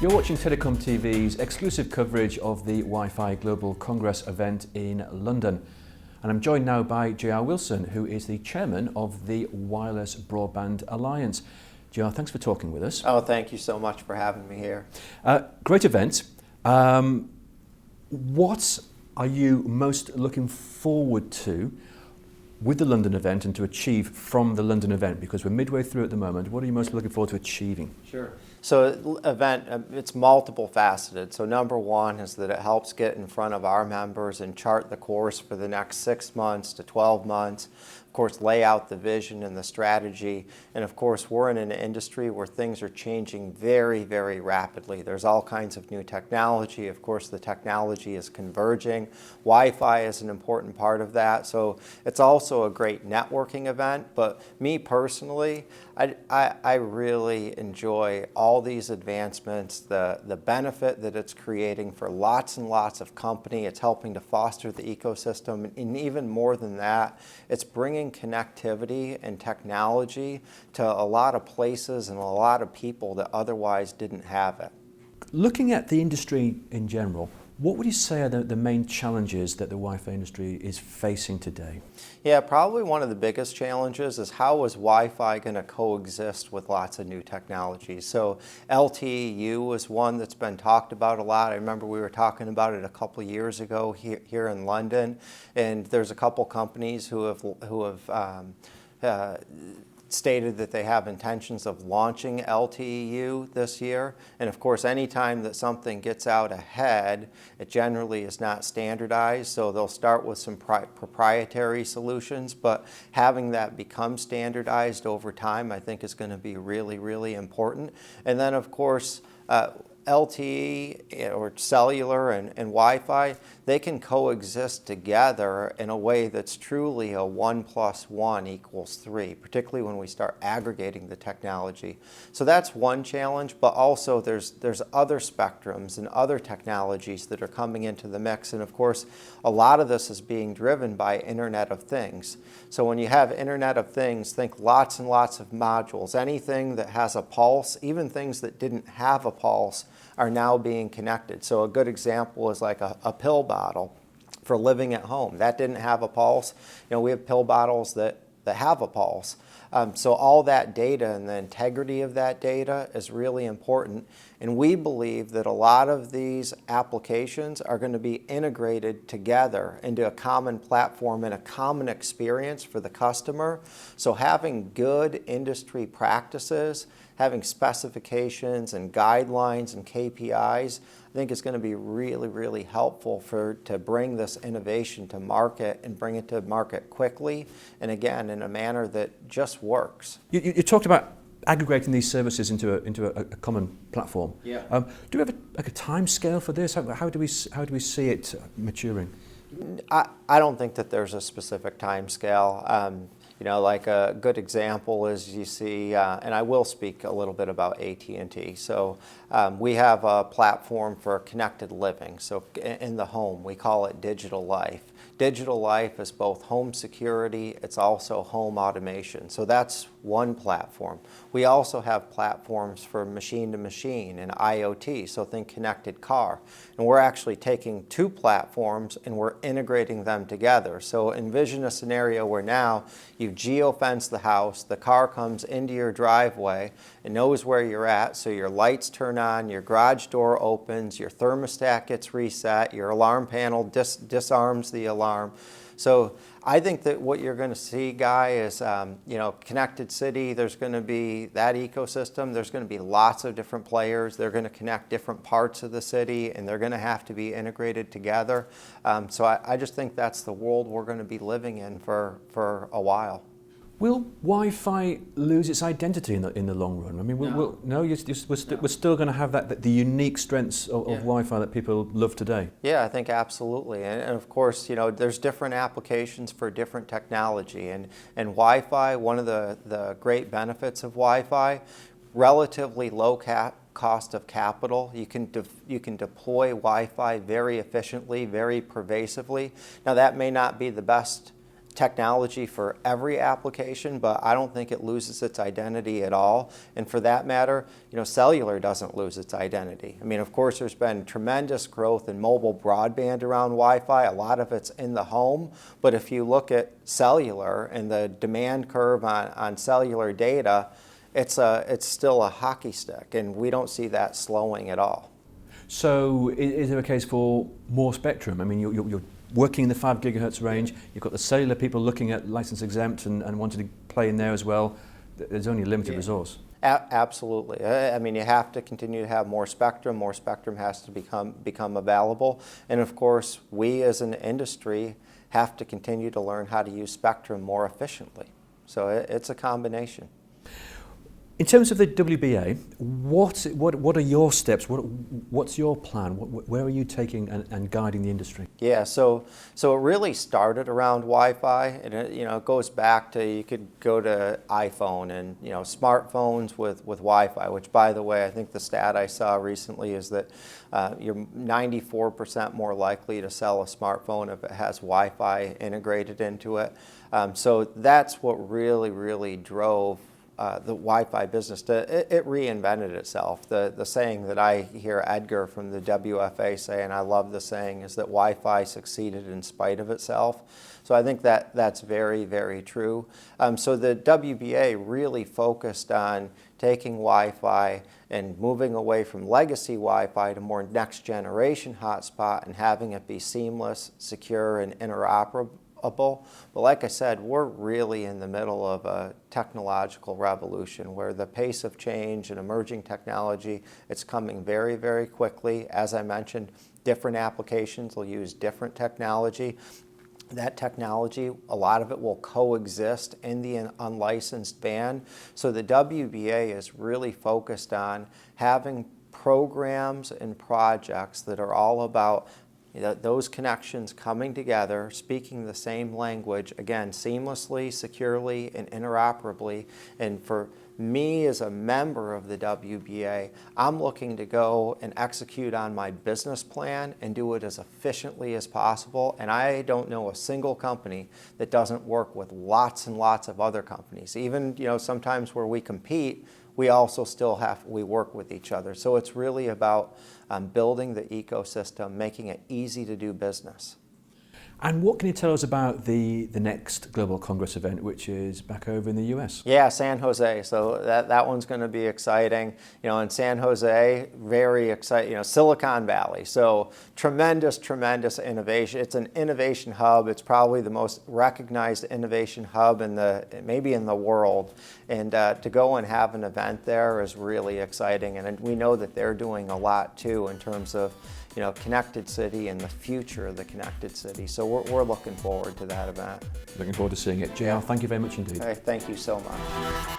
You're watching TelecomTV's exclusive coverage of the Wi-Fi Global Congress event in London. And I'm joined now by JR Wilson, who is the chairman of the Wireless Broadband Alliance. JR, thanks for talking with us. Oh, thank you so much for having me here. Great event. What are you most looking forward to with the London event and to achieve from the London event? Because we're midway through at the moment. What are you most looking forward to achieving? Sure. So event, it's multiple faceted. So number one is that it helps get in front of our members and chart the course for the next 6 months to 12 months. Of course, lay out the vision and the strategy. And of course, we're in an industry where things are changing very, very rapidly. There's all kinds of new technology. Of course, the technology is converging. Wi-Fi is an important part of that. So it's also a great networking event. But me personally, I really enjoy all these advancements, the benefit that it's creating for lots and lots of company. It's helping to foster the ecosystem. And even more than that, it's bringing connectivity and technology to a lot of places and a lot of people that otherwise didn't have it. Looking at the industry in general, what would you say are the main challenges that the Wi-Fi industry is facing today? Yeah, probably one of the biggest challenges is how is Wi-Fi going to coexist with lots of new technologies. So LTE-U is one that's been talked about a lot. I remember we were talking about it a couple years ago here in London, and there's a couple companies who have stated that they have intentions of launching LTE-U this year. And of course, anytime that something gets out ahead, it generally is not standardized. So they'll start with some proprietary solutions, but having that become standardized over time, I think is going to be really, really important. And then of course, LTE or cellular and Wi-Fi, they can coexist together in a way that's truly a 1 + 1 = 3, particularly when we start aggregating the technology. So that's one challenge, but also there's other spectrums and other technologies that are coming into the mix. And of course, a lot of this is being driven by Internet of Things. So when you have Internet of Things, think lots and lots of modules. Anything that has a pulse, even things that didn't have a pulse, are now being connected. So a good example is like a pill bottle for living at home. That didn't have a pulse. You know, we have pill bottles that have a pulse. So all that data and the integrity of that data is really important. And we believe that a lot of these applications are going to be integrated together into a common platform and a common experience for the customer. So having good industry practices, having specifications and guidelines and KPIs, I think is going to be really, really helpful to bring this innovation to market and bring it to market quickly, and again, in a manner that just works. You talked about aggregating these services into a common platform. Yeah. Do we have a time scale for this? How do we see it maturing? I don't think that there's a specific time scale. You know, like a good example is you see, and I will speak a little bit about AT&T. So we have a platform for connected living. So in the home, we call it Digital Life. Digital Life is both home security, it's also home automation. So that's one platform. We also have platforms for machine to machine and IoT, so think connected car. And we're actually taking two platforms and we're integrating them together. So envision a scenario where now you've geo-fenced the house, the car comes into your driveway, it knows where you're at, so your lights turn on, your garage door opens, your thermostat gets reset, your alarm panel disarms the alarm. So I think that what you're going to see, Guy, is you know, connected city. There's going to be that ecosystem. There's going to be lots of different players. They're going to connect different parts of the city, and they're going to have to be integrated together. So I just think that's the world we're going to be living in for a while. Will Wi-Fi lose its identity in the long run? I mean, we're still going to have the unique strengths of Wi-Fi that people love today. Yeah, I think absolutely. And of course, you know, there's different applications for different technology. And Wi-Fi, one of the great benefits of Wi-Fi, relatively low cost of capital. You can deploy Wi-Fi very efficiently, very pervasively. Now, that may not be the best technology for every application, but I don't think it loses its identity at all. And for that matter, cellular doesn't lose its identity. I mean, of course, there's been tremendous growth in mobile broadband around Wi-Fi. A lot of it's in the home, but if you look at cellular and the demand curve on cellular data, it's still a hockey stick, and we don't see that slowing at all. So is there a case for more spectrum? I mean, you're working in the 5 gigahertz range, you've got the cellular people looking at license exempt and wanting to play in there as well. There's only a limited resource. Absolutely. I mean, you have to continue to have more spectrum. More spectrum has to become available. And of course, we as an industry have to continue to learn how to use spectrum more efficiently. So it's a combination. In terms of the WBA, what are your steps? What's your plan? Where are you taking and guiding the industry? Yeah, so it really started around Wi-Fi, and it goes back to, you could go to iPhone and smartphones with Wi-Fi. Which, by the way, I think the stat I saw recently is that you're 94% more likely to sell a smartphone if it has Wi-Fi integrated into it. So that's what really drove the Wi-Fi business. It reinvented itself. The saying that I hear Edgar from the WFA say, and I love the saying, is that Wi-Fi succeeded in spite of itself. So I think that's very true. So the WBA really focused on taking Wi-Fi and moving away from legacy Wi-Fi to more next generation hotspot and having it be seamless, secure, and interoperable. But like I said, we're really in the middle of a technological revolution where the pace of change and emerging technology, it's coming very quickly. As I mentioned, different applications will use different technology. That technology, a lot of it will coexist in the unlicensed band. So the WBA is really focused on having programs and projects that are all about those connections coming together, speaking the same language, again, seamlessly, securely, and interoperably. And for me as a member of the WBA, I'm looking to go and execute on my business plan and do it as efficiently as possible. And I don't know a single company that doesn't work with lots and lots of other companies. Even sometimes where we compete, we also we work with each other. So it's really about building the ecosystem, making it easy to do business. And what can you tell us about the next Global Congress event, which is back over in the US? Yeah, San Jose. So that one's going to be exciting. In San Jose, very exciting. Silicon Valley. So tremendous innovation. It's an innovation hub. It's probably the most recognized innovation hub maybe in the world. And to go and have an event there is really exciting. And we know that they're doing a lot too in terms of connected city and the future of the connected city. So we're looking forward to that event. Looking forward to seeing it. JR, thank you very much indeed. All right, thank you so much.